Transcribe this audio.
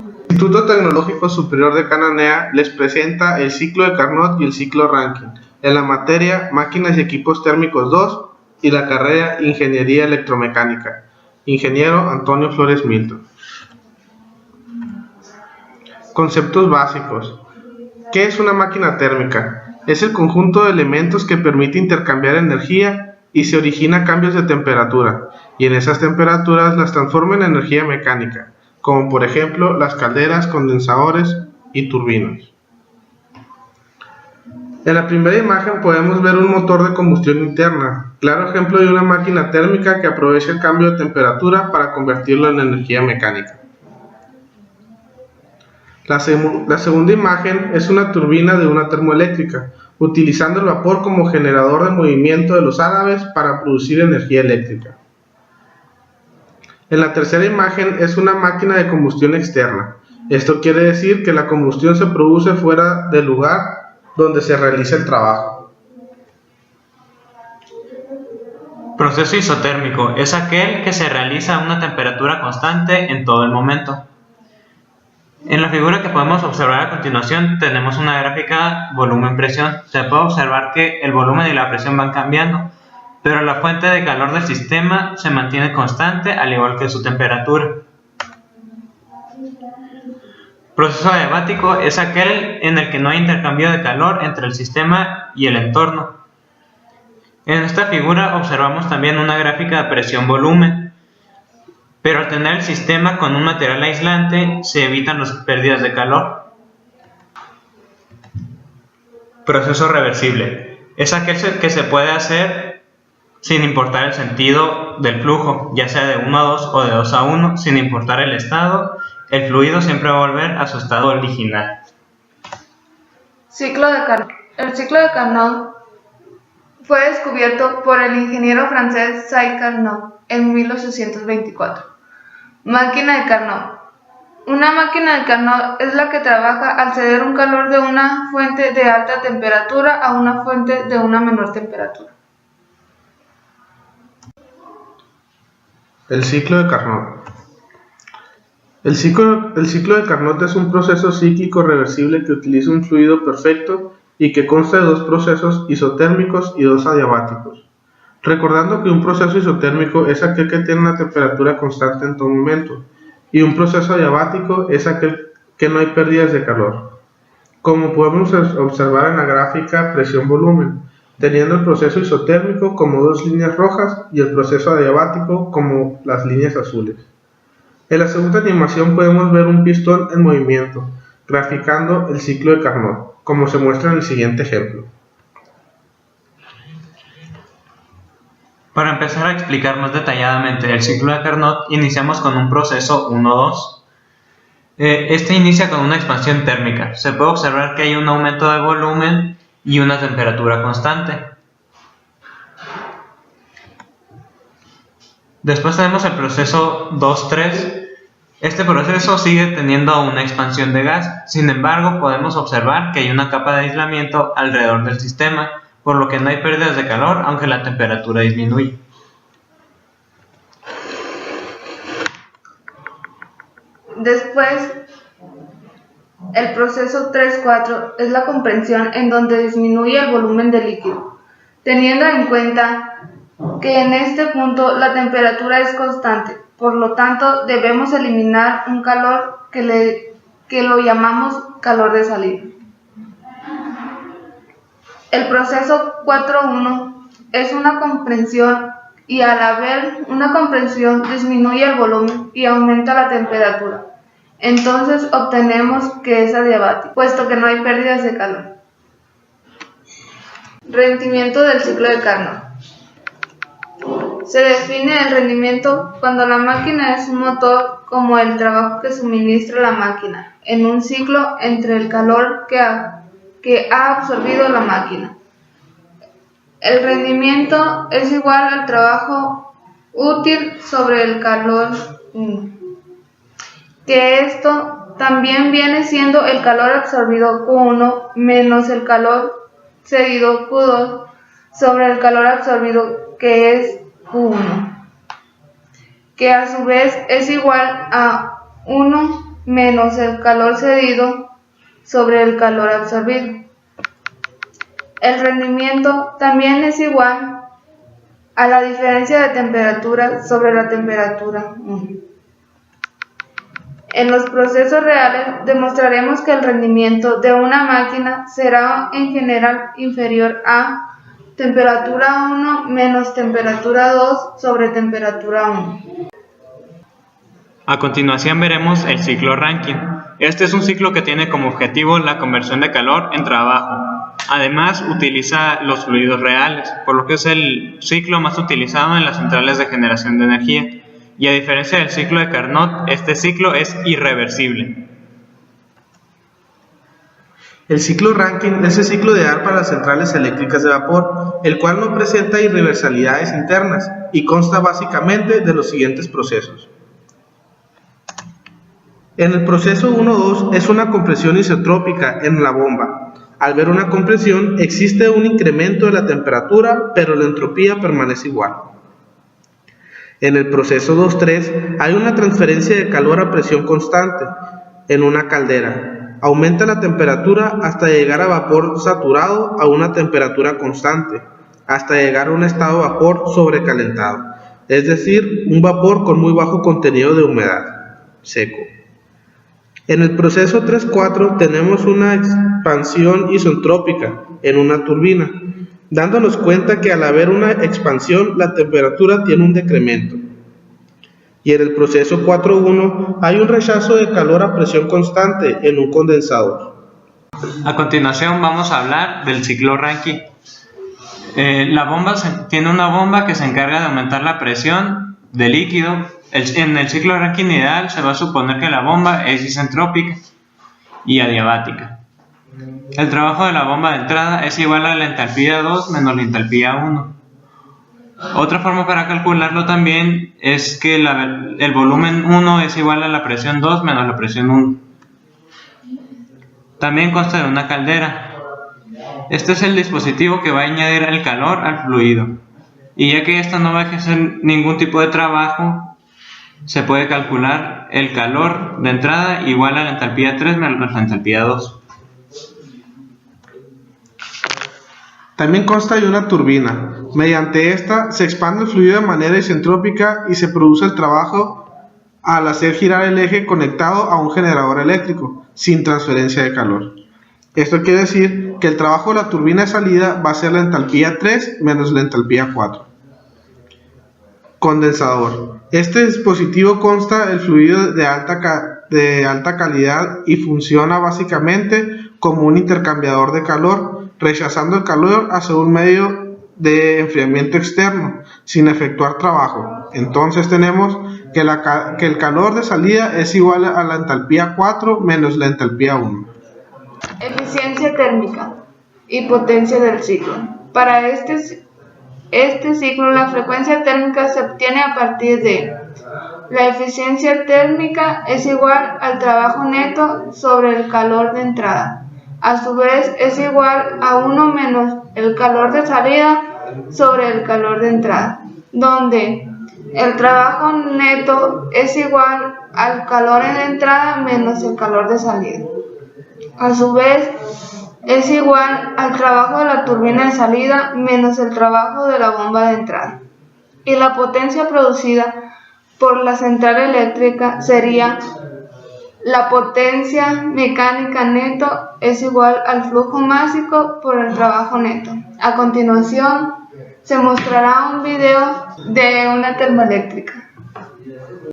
El Instituto Tecnológico Superior de Cananea les presenta el ciclo de Carnot y el ciclo Rankine en la materia Máquinas y Equipos Térmicos 2 y la carrera Ingeniería Electromecánica. Ingeniero Antonio Flores Milton. Conceptos básicos. ¿Qué es una máquina térmica? Es el conjunto de elementos que permite intercambiar energía y se origina cambios de temperatura, y en esas temperaturas las transforma en energía mecánica, como por ejemplo las calderas, condensadores y turbinas. En la primera imagen podemos ver un motor de combustión interna, claro ejemplo de una máquina térmica que aprovecha el cambio de temperatura para convertirlo en energía mecánica. La segunda imagen es una turbina de una termoeléctrica, utilizando el vapor como generador de movimiento de los árabes para producir energía eléctrica. En la tercera imagen es una máquina de combustión externa. Esto quiere decir que la combustión se produce fuera del lugar donde se realiza el trabajo. Proceso isotérmico es aquel que se realiza a una temperatura constante en todo el momento. En la figura que podemos observar a continuación tenemos una gráfica volumen-presión. Se puede observar que el volumen y la presión van cambiando, pero la fuente de calor del sistema se mantiene constante al igual que su temperatura. Proceso adiabático es aquel en el que no hay intercambio de calor entre el sistema y el entorno. En esta figura observamos también una gráfica de presión-volumen, pero al tener el sistema con un material aislante se evitan las pérdidas de calor. Proceso reversible es aquel que se puede hacer sin importar el sentido del flujo, ya sea de 1 a 2 o de 2 a 1, sin importar el estado, el fluido siempre va a volver a su estado original. Ciclo de Carnot. El ciclo de Carnot fue descubierto por el ingeniero francés Jacques Carnot en 1824. Máquina de Carnot. Una máquina de Carnot es la que trabaja al ceder un calor de una fuente de alta temperatura a una fuente de una menor temperatura. El ciclo de Carnot. El ciclo de Carnot es un proceso cíclico reversible que utiliza un fluido perfecto y que consta de dos procesos isotérmicos y dos adiabáticos. Recordando que un proceso isotérmico es aquel que tiene una temperatura constante en todo momento, y un proceso adiabático es aquel que no hay pérdidas de calor. Como podemos observar en la gráfica presión-volumen, teniendo el proceso isotérmico como dos líneas rojas y el proceso adiabático como las líneas azules. En la segunda animación podemos ver un pistón en movimiento, graficando el ciclo de Carnot, como se muestra en el siguiente ejemplo. Para empezar a explicar más detalladamente el ciclo de Carnot, iniciamos con un proceso 1-2. Este inicia con una expansión térmica. Se puede observar que hay un aumento de volumen y una temperatura constante. Después tenemos el proceso 2-3. Este proceso sigue teniendo una expansión de gas. Sin embargo, podemos observar que hay una capa de aislamiento alrededor del sistema, por lo que no hay pérdidas de calor aunque la temperatura disminuye. Después, el proceso 3-4 es la compresión, en donde disminuye el volumen del líquido, teniendo en cuenta que en este punto la temperatura es constante, por lo tanto debemos eliminar un calor que lo llamamos calor de salida. El proceso 4-1 es una compresión, y al haber una compresión disminuye el volumen y aumenta la temperatura. Entonces obtenemos que es adiabático, puesto que no hay pérdidas de calor. Rendimiento del ciclo de Carnot. Se define el rendimiento cuando la máquina es un motor como el trabajo que suministra la máquina en un ciclo entre el calor que ha absorbido la máquina. El rendimiento es igual al trabajo útil sobre el calor, que esto también viene siendo el calor absorbido Q1 menos el calor cedido Q2 sobre el calor absorbido, que es Q1, que a su vez es igual a 1 menos el calor cedido sobre el calor absorbido. El rendimiento también es igual a la diferencia de temperatura sobre la temperatura 1. En los procesos reales demostraremos que el rendimiento de una máquina será en general inferior a temperatura 1 menos temperatura 2 sobre temperatura 1. A continuación veremos el ciclo Rankine. Este es un ciclo que tiene como objetivo la conversión de calor en trabajo. Además, utiliza los fluidos reales, por lo que es el ciclo más utilizado en las centrales de generación de energía. Y a diferencia del ciclo de Carnot, este ciclo es irreversible. El ciclo Rankine es el ciclo ideal para las centrales eléctricas de vapor, el cual no presenta irreversibilidades internas y consta básicamente de los siguientes procesos. En el proceso 1-2 es una compresión isotrópica en la bomba. Al ver una compresión existe un incremento de la temperatura, pero la entropía permanece igual. En el proceso 2-3 hay una transferencia de calor a presión constante en una caldera. Aumenta la temperatura hasta llegar a vapor saturado a una temperatura constante, hasta llegar a un estado de vapor sobrecalentado, es decir, un vapor con muy bajo contenido de humedad, seco. En el proceso 3-4 tenemos una expansión isentrópica en una turbina, dándonos cuenta que al haber una expansión la temperatura tiene un decremento. Y en el proceso 4-1 hay un rechazo de calor a presión constante en un condensador. A continuación vamos a hablar del ciclo Rankine. La bomba tiene una bomba que se encarga de aumentar la presión de líquido. En el ciclo Rankine ideal se va a suponer que la bomba es isentrópica y adiabática. El trabajo de la bomba de entrada es igual a la entalpía 2 menos la entalpía 1. Otra forma para calcularlo también es que el volumen 1 es igual a la presión 2 menos la presión 1. También consta de una caldera. Este es el dispositivo que va a añadir el calor al fluido. Y ya que esto no va a ejercer ningún tipo de trabajo, se puede calcular el calor de entrada igual a la entalpía 3 menos la entalpía 2. También consta de una turbina. Mediante esta se expande el fluido de manera isentrópica y se produce el trabajo al hacer girar el eje conectado a un generador eléctrico, sin transferencia de calor. Esto quiere decir que el trabajo de la turbina de salida va a ser la entalpía 3 menos la entalpía 4. Condensador. Este dispositivo consta del fluido de alta calidad y funciona básicamente como un intercambiador de calor, rechazando el calor hacia un medio de enfriamiento externo, sin efectuar trabajo. Entonces tenemos que el calor de salida es igual a la entalpía 4 menos la entalpía 1. Eficiencia térmica y potencia del ciclo. Para este ciclo, la frecuencia térmica se obtiene a partir de la eficiencia térmica es igual al trabajo neto sobre el calor de entrada. A su vez es igual a 1 menos el calor de salida sobre el calor de entrada, donde el trabajo neto es igual al calor en entrada menos el calor de salida. A su vez es igual al trabajo de la turbina de salida menos el trabajo de la bomba de entrada. Y la potencia producida por la central eléctrica sería la potencia mecánica neto es igual al flujo másico por el trabajo neto. A continuación se mostrará un video de una termoeléctrica.